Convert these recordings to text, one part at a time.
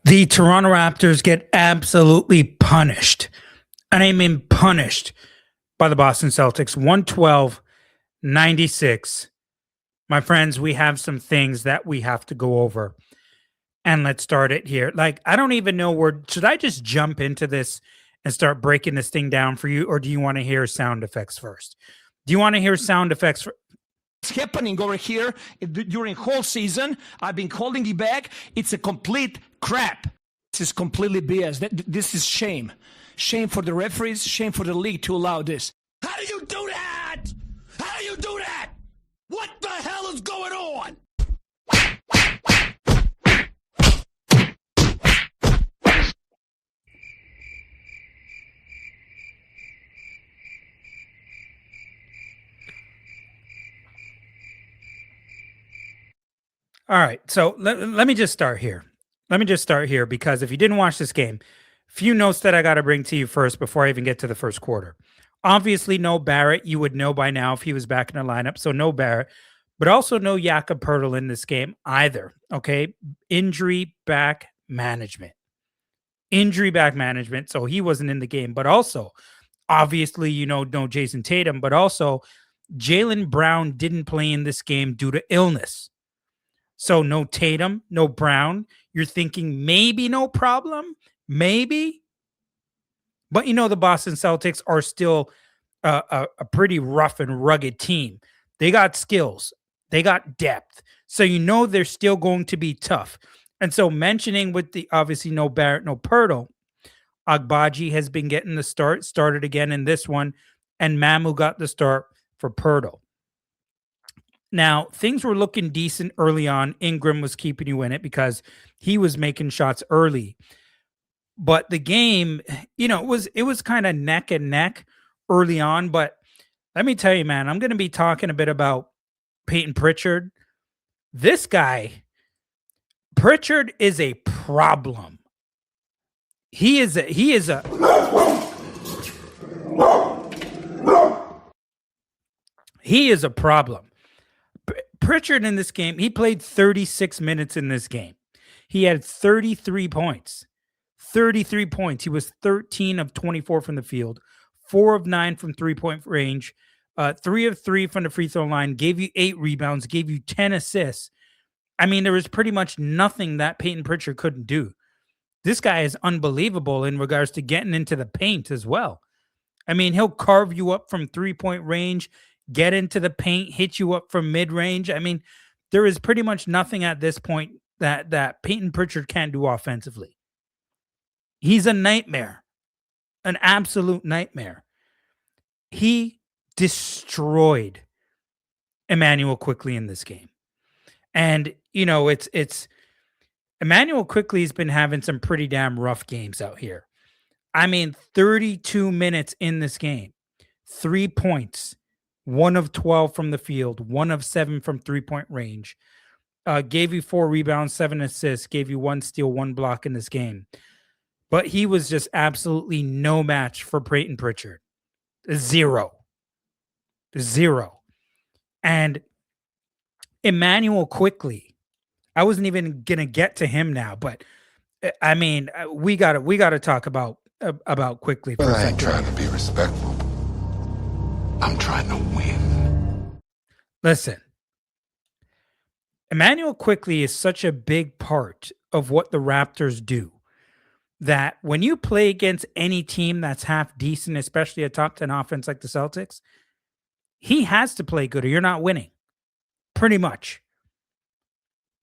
The Toronto Raptors get absolutely punished. And I mean punished by the Boston Celtics. 112-96. My friends, we have some things that we have to go over. And let's start it here. Like, I don't even know where. Should I just jump into this and start breaking this thing down for you? Or do you want to hear sound effects first? Do you want to hear sound effects first? It's happening over here during whole season. I've been calling it back. It's a complete crap. This is completely BS. This is shame. Shame for the referees, shame for the league to allow this. How do you do that? How do you do that? What the hell is going on? All right. So let me just start here. Let me just start here because if you didn't watch this game, few notes that I got to bring to you first before I even get to the first quarter. Obviously, no Barrett. You would know by now if he was back in the lineup. So no Barrett, but also no Jakob Poeltl in this game either. Okay. Injury back management. Injury back management. So he wasn't in the game, but also, obviously, no Jason Tatum, but also Jaylen Brown didn't play in this game due to illness. So no Tatum, no Brown. You're thinking maybe no problem, maybe. But the Boston Celtics are still a pretty rough and rugged team. They got skills. They got depth. So they're still going to be tough. And so mentioning with the obviously no Barrett, no Poeltl, Agbaji has been getting the started again in this one, and Mamu got the start for Poeltl. Now, things were looking decent early on. Ingram was keeping you in it because he was making shots early. But the game, it was kind of neck and neck early on. But let me tell you, man, I'm going to be talking a bit about Payton Pritchard. This guy, Pritchard, is a problem. He is a problem. Pritchard in this game, he played 36 minutes in this game. He had 33 points. 33 points. He was 13 of 24 from the field, 4 of 9 from three-point range, 3 of 3 from the free throw line, gave you 8 rebounds, gave you 10 assists. I mean, there was pretty much nothing that Payton Pritchard couldn't do. This guy is unbelievable in regards to getting into the paint as well. I mean, he'll carve you up from three-point range, get into the paint, hit you up from mid-range. I mean, there is pretty much nothing at this point that Payton Pritchard can't do offensively. He's a nightmare, an absolute nightmare. He destroyed Immanuel Quickley in this game. And, it's Immanuel Quickley has been having some pretty damn rough games out here. I mean, 32 minutes in this game, 3 points, 1 of 12 from the field, 1 of 7 from three-point range, gave you 4 rebounds, 7 assists, gave you 1 steal, 1 block in this game. But he was just absolutely no match for Payton Pritchard. Zero. And Immanuel Quickley, I wasn't even going to get to him now, but I mean, we got to talk about Quickley for a second. I ain't trying to be respectful. I'm trying to win. Listen, Immanuel Quickley is such a big part of what the Raptors do that when you play against any team that's half decent, especially a top 10 offense like the Celtics, he has to play good or you're not winning. Pretty much.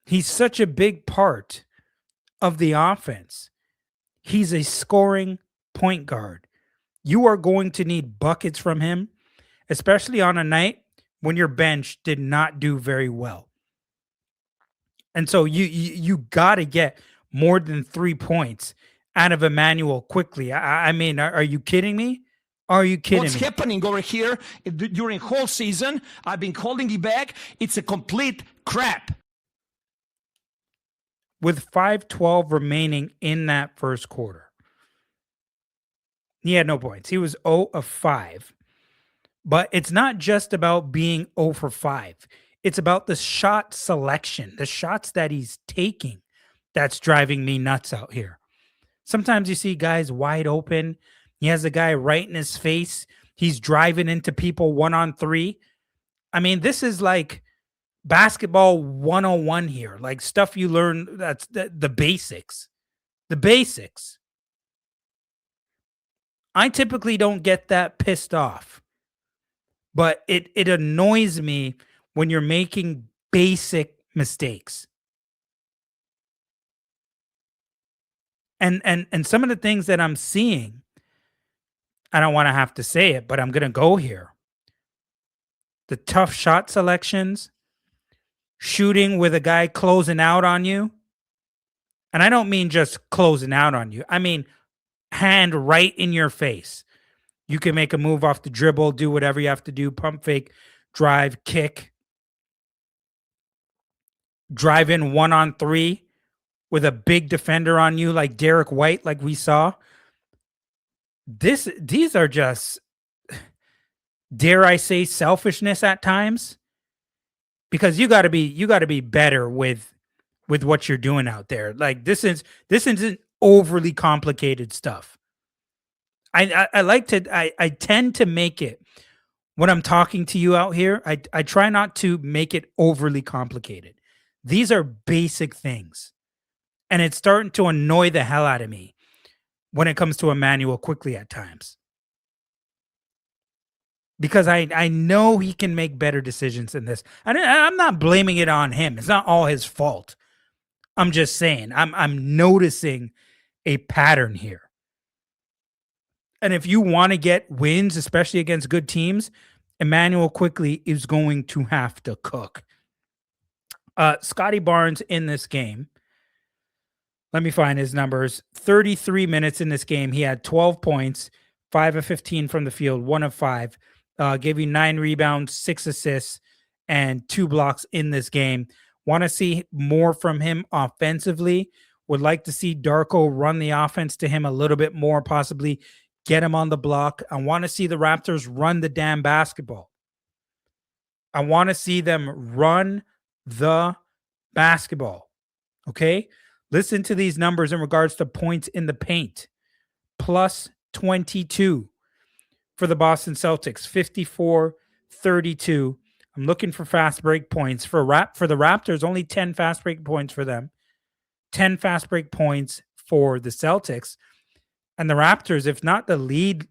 He's such a big part of the offense. He's a scoring point guard. You are going to need buckets from him, especially on a night when your bench did not do very well. And so you got to get more than 3 points out of Immanuel Quickley. I mean, are you kidding me? Are you kidding What's me? happening over here during whole season? I've been calling it back. It's a complete crap. With 5:12 remaining in that first quarter, he had no points. He was 0 of 5. But it's not just about being 0 for 5. It's about the shot selection, the shots that he's taking that's driving me nuts out here. Sometimes you see guys wide open. He has a guy right in his face. He's driving into people 1-on-3. I mean, this is like basketball 101 here, like stuff you learn. That's the basics. The basics. I typically don't get that pissed off, but it annoys me when you're making basic mistakes. And some of the things that I'm seeing, I don't want to have to say it, but I'm going to go here. The tough shot selections, shooting with a guy closing out on you. And I don't mean just closing out on you. I mean hand right in your face. You can make a move off the dribble, do whatever you have to do, pump fake, drive, kick, drive in 1-on-3 with a big defender on you like Derek White, like we saw. These are just, dare I say, selfishness at times, because you got to be better with what you're doing out there. Like this isn't overly complicated stuff. I tend to make it, when I'm talking to you out here, I try not to make it overly complicated. These are basic things. And it's starting to annoy the hell out of me when it comes to Immanuel Quickley at times. Because I know he can make better decisions than this. I'm not blaming it on him. It's not all his fault. I'm just saying, I'm noticing a pattern here. And if you want to get wins, especially against good teams, Immanuel Quickley is going to have to cook. Scotty Barnes in this game, let me find his numbers. 33 minutes in this game. He had 12 points, 5 of 15 from the field, 1 of 5. Gave you 9 rebounds, 6 assists, and 2 blocks in this game. Want to see more from him offensively. Would like to see Darko run the offense to him a little bit more, possibly get him on the block. I want to see the Raptors run the damn basketball. I want to see them run the basketball. Okay? Listen to these numbers in regards to points in the paint. Plus 22 for the Boston Celtics, 54-32. I'm looking for fast break points. For the Raptors, only 10 fast break points for them. 10 fast break points for the Celtics. And the Raptors, if not the league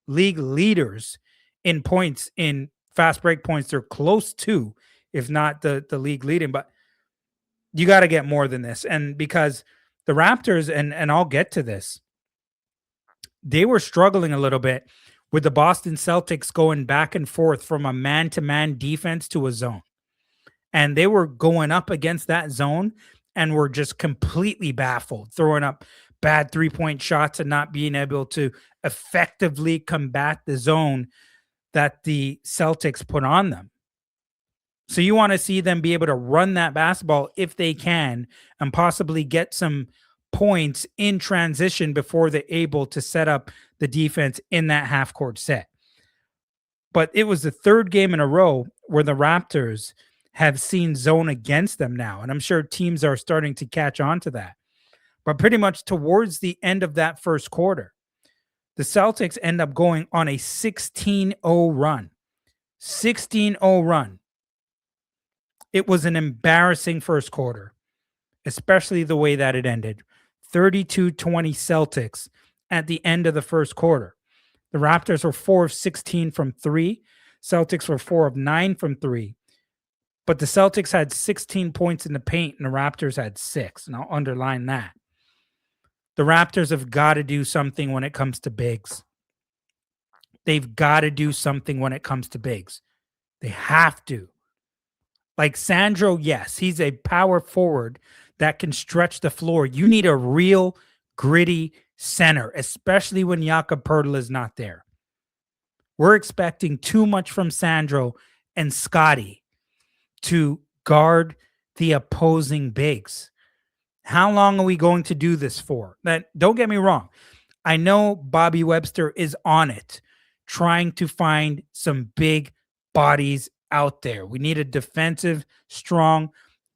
leaders in points, in fast break points, they're close to, if not the league leading. But you got to get more than this. And because the Raptors, and I'll get to this, they were struggling a little bit with the Boston Celtics going back and forth from a man-to-man defense to a zone. And they were going up against that zone and were just completely baffled, throwing up bad three-point shots and not being able to effectively combat the zone that the Celtics put on them. So you want to see them be able to run that basketball if they can, and possibly get some points in transition before they're able to set up the defense in that half-court set. But it was the third game in a row where the Raptors have seen zone against them now, and I'm sure teams are starting to catch on to that. But pretty much towards the end of that first quarter, the Celtics end up going on a 16-0 run. 16-0 run. It was an embarrassing first quarter, especially the way that it ended. 32-20 Celtics at the end of the first quarter. The Raptors were 4 of 16 from 3. Celtics were 4 of 9 from 3. But the Celtics had 16 points in the paint and the Raptors had 6. And I'll underline that. The Raptors have got to do something when it comes to bigs. They've got to do something when it comes to bigs. They have to. Like Sandro, yes, he's a power forward that can stretch the floor. You need a real gritty center, especially when Jakob Poeltl is not there. We're expecting too much from Sandro and Scotty to guard the opposing bigs. How long are we going to do this for? Don't get me wrong. I know Bobby Webster is on it, trying to find some big bodies out there. We need a defensive, strong,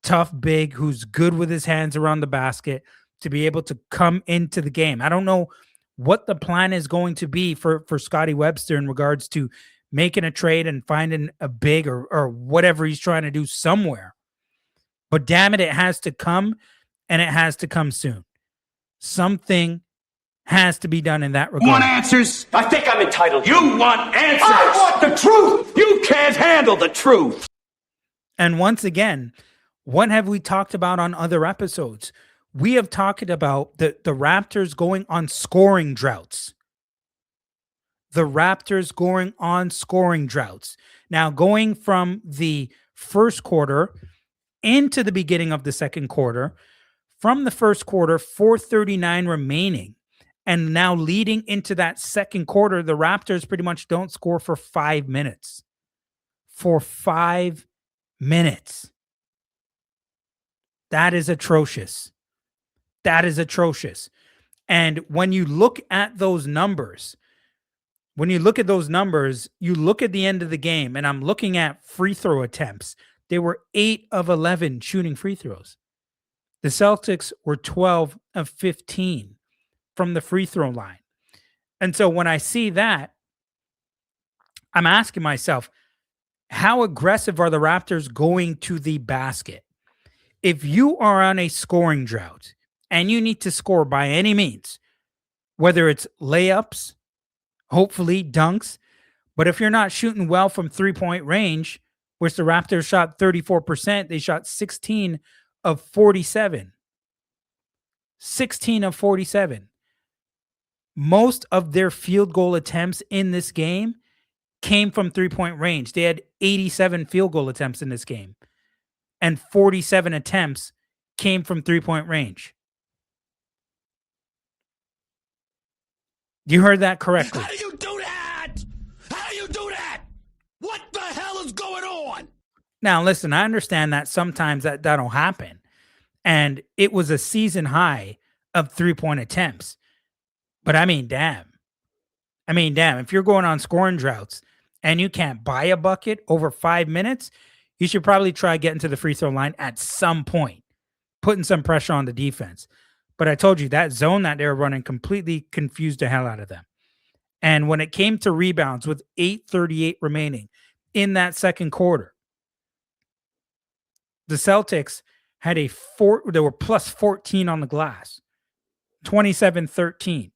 tough big who's good with his hands around the basket to be able to come into the game. I don't know what the plan is going to be for Scotty Webster in regards to making a trade and finding a big or whatever he's trying to do somewhere. But damn it, it has to come, and it has to come soon. Something has to be done in that regard. You want answers? I think I'm entitled. You want answers? I want the truth. You can't handle the truth. And once again, what have we talked about on other episodes? We have talked about the Raptors going on scoring droughts. The Raptors going on scoring droughts. Now, going from the first quarter into the beginning of the second quarter, from the first quarter, 4:39 remaining, and now leading into that second quarter, the Raptors pretty much don't score for 5 minutes. For 5 minutes. That is atrocious. That is atrocious. And when you look at those numbers, you look at the end of the game, and I'm looking at free throw attempts. They were 8 of 11 shooting free throws. The Celtics were 12 of 15 from the free throw line. And so when I see that, I'm asking myself, how aggressive are the Raptors going to the basket? If you are on a scoring drought and you need to score by any means, whether it's layups, hopefully dunks, but if you're not shooting well from 3-point range, which the Raptors shot 34%, they shot 16 of 47. 16 of 47. Most of their field goal attempts in this game came from 3-point range. They had 87 field goal attempts in this game, and 47 attempts came from 3-point range. You heard that correctly. How do you do that? How do you do that? What the hell is going on? Now, listen, I understand that sometimes that'll happen. And it was a season high of 3-point attempts. But I mean, damn. If you're going on scoring droughts and you can't buy a bucket over 5 minutes, you should probably try getting to the free throw line at some point, putting some pressure on the defense. But I told you that zone that they were running completely confused the hell out of them. And when it came to rebounds with 8:38 remaining in that second quarter, the Celtics had they were plus 14 on the glass, 27-13.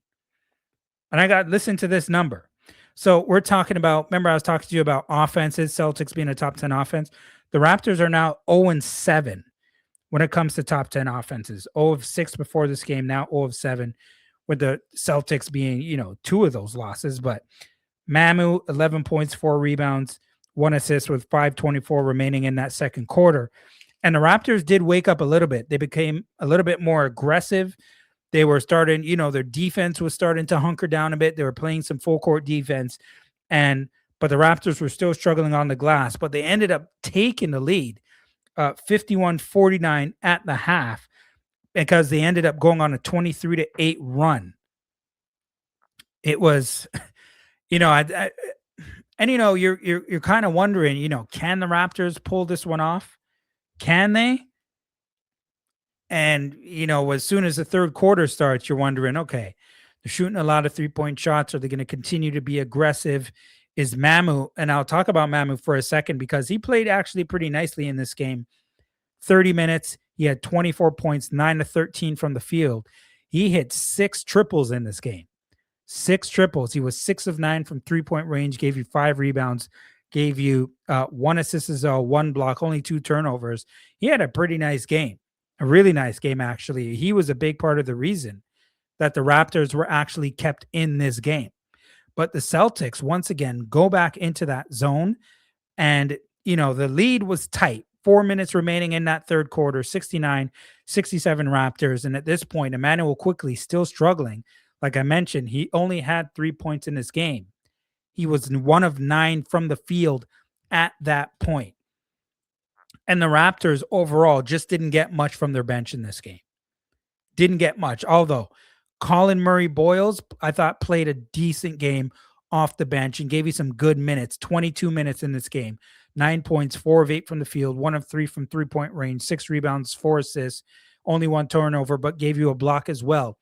And listen to this number. So we're talking about, remember I was talking to you about offenses, Celtics being a top 10 offense. The Raptors are now 0-7 when it comes to top 10 offenses. 0-6 before this game, now 0-7, with the Celtics being, 2 of those losses. But Mamu, 11 points, 4 rebounds, 1 assist with 5:24 remaining in that second quarter. And the Raptors did wake up a little bit. They became a little bit more aggressive. They were starting, their defense was starting to hunker down a bit. They were playing some full court defense. But the Raptors were still struggling on the glass. But they ended up taking the lead, 51-49 at the half, because they ended up going on a 23-8 run. It was, you're kind of wondering, can the Raptors pull this one off? Can they? And, as soon as the third quarter starts, you're wondering, okay, they're shooting a lot of 3-point shots. Are they going to continue to be aggressive? Is Mamu, and I'll talk about Mamu for a second because he played actually pretty nicely in this game. 30 minutes. He had 24 points, 9 of 13 from the field. He hit 6 triples in this game. 6 triples. He was 6 of 9 from 3-point range, gave you 5 rebounds, gave you 1 assist as well, 1 block, only 2 turnovers. He had a pretty nice game. A really nice game, actually. He was a big part of the reason that the Raptors were actually kept in this game. But the Celtics, once again, go back into that zone. And, the lead was tight. 4 minutes remaining in that third quarter, 69-67 Raptors. And at this point, Immanuel Quickley still struggling. Like I mentioned, he only had 3 points in this game. He was 1 of 9 from the field at that point. And the Raptors overall just didn't get much from their bench in this game. Didn't get much. Although Colin Murray-Boyles, I thought, played a decent game off the bench and gave you some good minutes, 22 minutes in this game. 9 points, 4 of 8 from the field, 1 of 3 from three-point range, 6 rebounds, 4 assists, only 1 turnover, but gave you a block as well.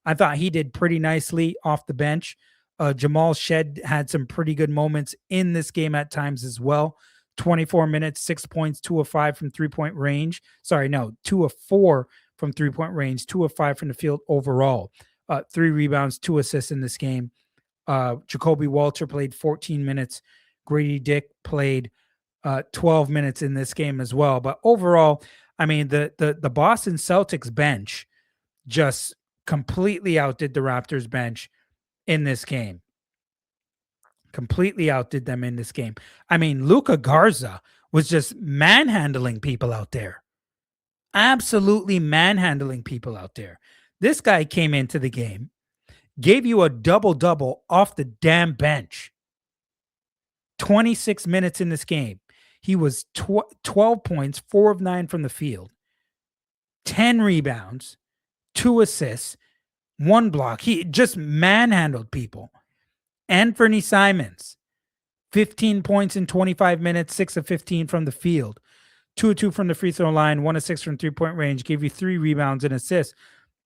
I thought he did pretty nicely off the bench. Jamal Shed had some pretty good moments in this game at times as well. 24 minutes, 6 points, 2 of 5 from three-point range. 2 of 4 from three-point range, 2 of 5 from the field overall. 3 rebounds, 2 assists in this game. Jacoby Walter played 14 minutes. Grady Dick played 12 minutes in this game as well. But overall, I mean, the Boston Celtics bench just completely outdid the Raptors bench in this game. Completely outdid them in this game. I mean, Luka Garza was just manhandling people out there. Absolutely manhandling people out there. This guy came into the game, gave you a double-double off the damn bench. 26 minutes in this game. He was 12 points, 4 of 9 from the field, 10 rebounds, 2 assists, 1 block. He just manhandled people. Anthony Simons, 15 points in 25 minutes, 6 of 15 from the field, 2 of 2 from the free throw line, 1 of 6 from three-point range, gave you 3 rebounds and assists.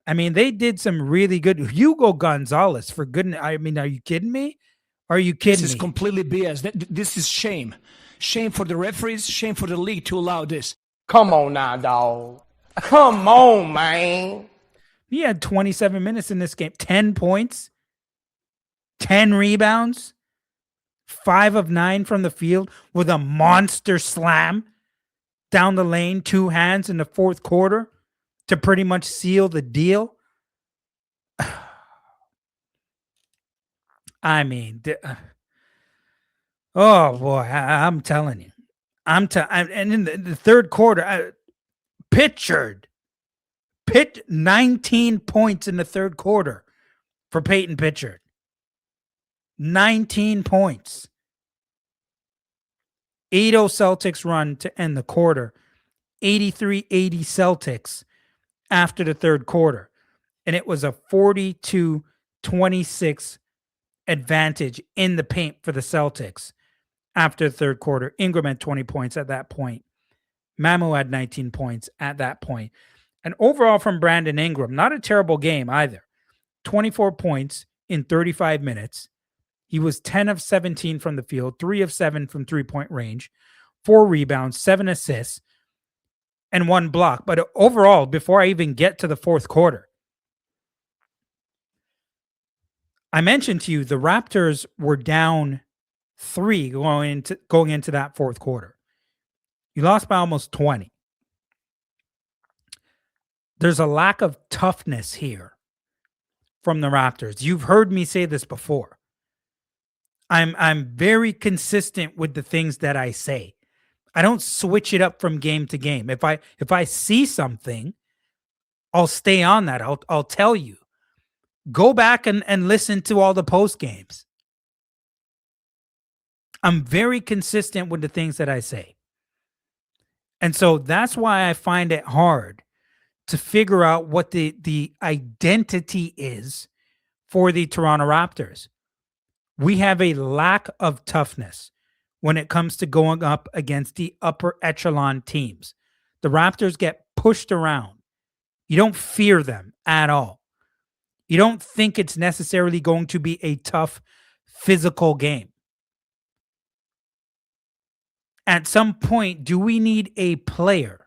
I mean, they did some really good. Hugo Gonzalez, for goodness. I mean, are you kidding me? Are you kidding me? This is completely BS. This is shame. Shame for the referees, shame for the league to allow this. Come on now, dog. Come on, man. He had 27 minutes in this game, 10 points, 10 rebounds, 5 of 9 from the field with a monster slam down the lane, 2 hands in the fourth quarter to pretty much seal the deal. I mean, oh boy, I'm telling you. And in the third quarter, Pritchard, 19 points in the third quarter for Payton Pritchard. 19 points. 8-0 Celtics run to end the quarter. 83-80 Celtics after the third quarter. And it was a 42-26 advantage in the paint for the Celtics after the third quarter. Ingram had 20 points at that point. Mamu had 19 points at that point. And overall from Brandon Ingram, not a terrible game either. 24 points in 35 minutes. He was 10 of 17 from the field, 3 of 7 from three-point range, 4 rebounds, 7 assists, and 1 block. But overall, before I even get to the fourth quarter, I mentioned to you the Raptors were down 3 going into that fourth quarter. You lost by almost 20. There's a lack of toughness here from the Raptors. You've heard me say this before. I'm very consistent with the things that I say. I don't switch it up from game to game. If I see something, I'll stay on that. I'll tell you. Go back and listen to all the post games. I'm very consistent with the things that I say. And so that's why I find it hard to figure out what the identity is for the Toronto Raptors. We have a lack of toughness when it comes to going up against the upper echelon teams. The Raptors get pushed around. You don't fear them at all. You don't think it's necessarily going to be a tough physical game. At some point, do we need a player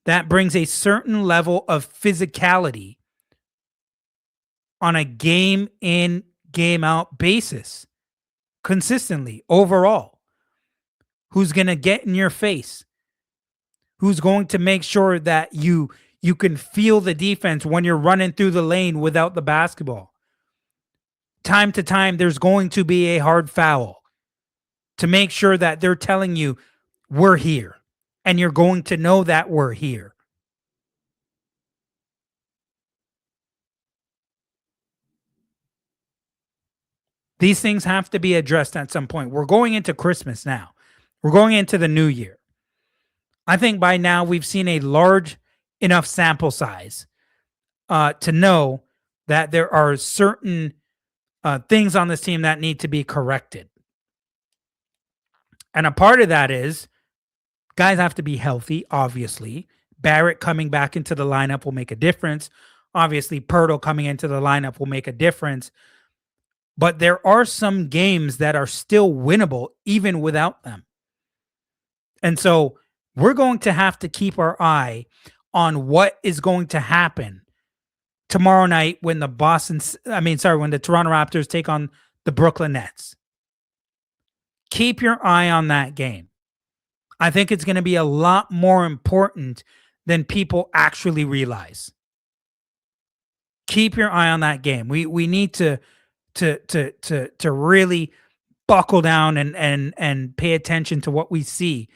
that brings a certain level of physicality on a game in, game out basis consistently overall? Who's going to get in your face? Who's going to make sure that you can feel the defense when you're running through the lane without the basketball? Time to time, there's going to be a hard foul to make sure that they're telling you, we're here. And you're going to know that we're here. These things have to be addressed at some point. We're going into Christmas now. We're going into the new year. I think by now we've seen a large enough sample size to know that there are certain things on this team that need to be corrected. And a part of that is guys have to be healthy, obviously. Barrett coming back into the lineup will make a difference. Obviously, Pirtle coming into the lineup will make a difference. But there are some games that are still winnable even without them. And so we're going to have to keep our eye on what is going to happen tomorrow night when when the Toronto Raptors take on the Brooklyn Nets. Keep your eye on that game. I think it's going to be a lot more important than people actually realize. Keep your eye on that game. We need to really buckle down and pay attention to what we see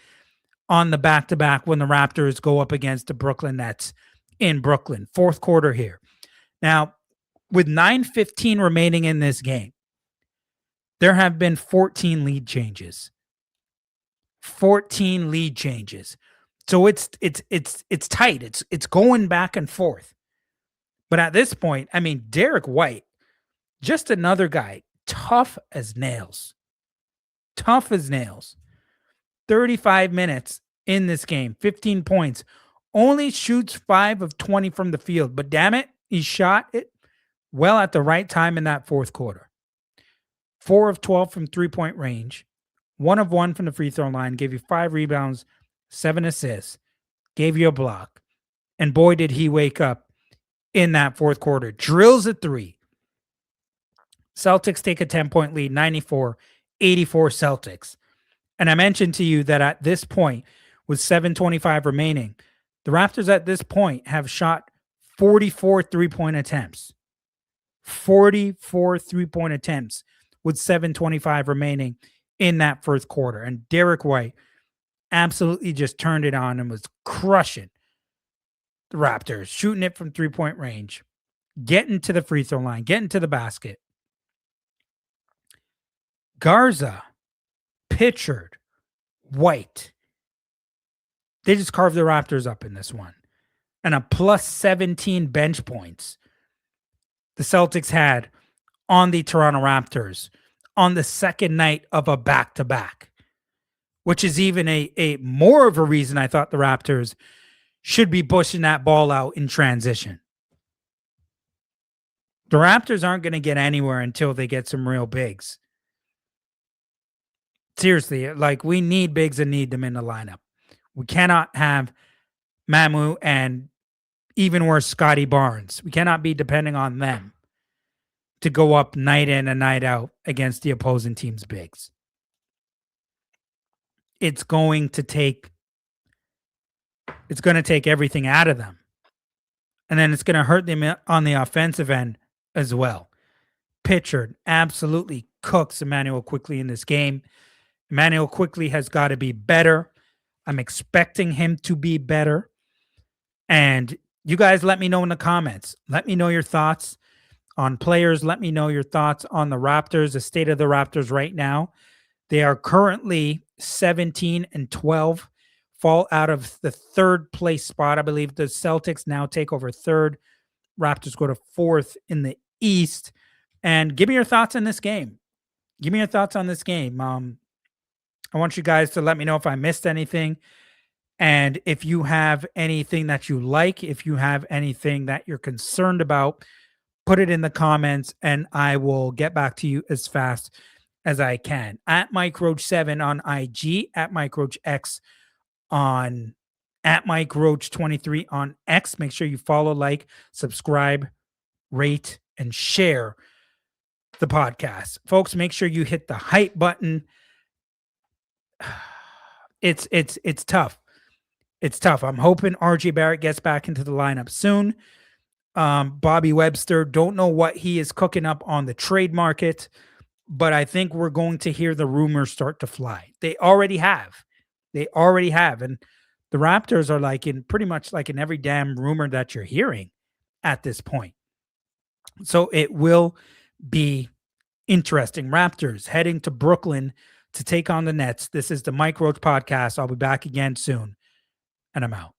on the back-to-back when the Raptors go up against the Brooklyn Nets in Brooklyn. Fourth quarter here. Now, with 9:15 remaining in this game, there have been 14 lead changes. 14 lead changes. So it's tight. It's going back and forth. But at this point, I mean, Derek White, just another guy, tough as nails. Tough as nails. 35 minutes in this game, 15 points. Only shoots 5 of 20 from the field. But damn it, he shot it well at the right time in that fourth quarter. 4 of 12 from three-point range. 1 of 1 from the free throw line. Gave you 5 rebounds, 7 assists. Gave you a block. And boy, did he wake up in that fourth quarter. Drills a 3. Celtics take a 10-point lead, 94-84 Celtics. And I mentioned to you that at this point, with 7:25 remaining, the Raptors at this point have shot 44 three-point attempts. 44 three-point attempts with 7:25 remaining in that first quarter. And Derek White absolutely just turned it on and was crushing the Raptors, shooting it from three-point range, getting to the free throw line, getting to the basket. Garza, Pritchard, White, they just carved the Raptors up in this one. And a plus 17 bench points the Celtics had on the Toronto Raptors on the second night of a back-to-back, which is even a more of a reason I thought the Raptors should be pushing that ball out in transition. The Raptors aren't going to get anywhere until they get some real bigs. Seriously, like, we need bigs and need them in the lineup. We cannot have Mamu and even worse, Scotty Barnes. We cannot be depending on them to go up night in and night out against the opposing team's bigs. It's going to take everything out of them. And then it's going to hurt them on the offensive end as well. Pritchard absolutely cooks Immanuel Quickley in this game. Immanuel Quickley has got to be better. I'm expecting him to be better. And you guys let me know in the comments. Let me know your thoughts on players. Let me know your thoughts on the Raptors, the state of the Raptors right now. They are currently 17-12, fall out of the third place spot. I believe the Celtics now take over third. Raptors go to fourth in the East. And give me your thoughts on this game. Give me your thoughts on this game. I want you guys to let me know if I missed anything. And if you have anything that you like, if you have anything that you're concerned about, put it in the comments and I will get back to you as fast as I can. At MikeRoach7 on IG, at MikeRoachX on, at MikeRoach23 on X. Make sure you follow, like, subscribe, rate, and share the podcast. Folks, make sure you hit the hype button. It's tough. It's tough. I'm hoping RJ Barrett gets back into the lineup soon. Bobby Webster, don't know what he is cooking up on the trade market, but I think we're going to hear the rumors start to fly. They already have. And the Raptors are pretty much in every damn rumor that you're hearing at this point. So it will be interesting. Raptors heading to Brooklyn to take on the Nets. This is the Mike Roach Podcast. I'll be back again soon, and I'm out.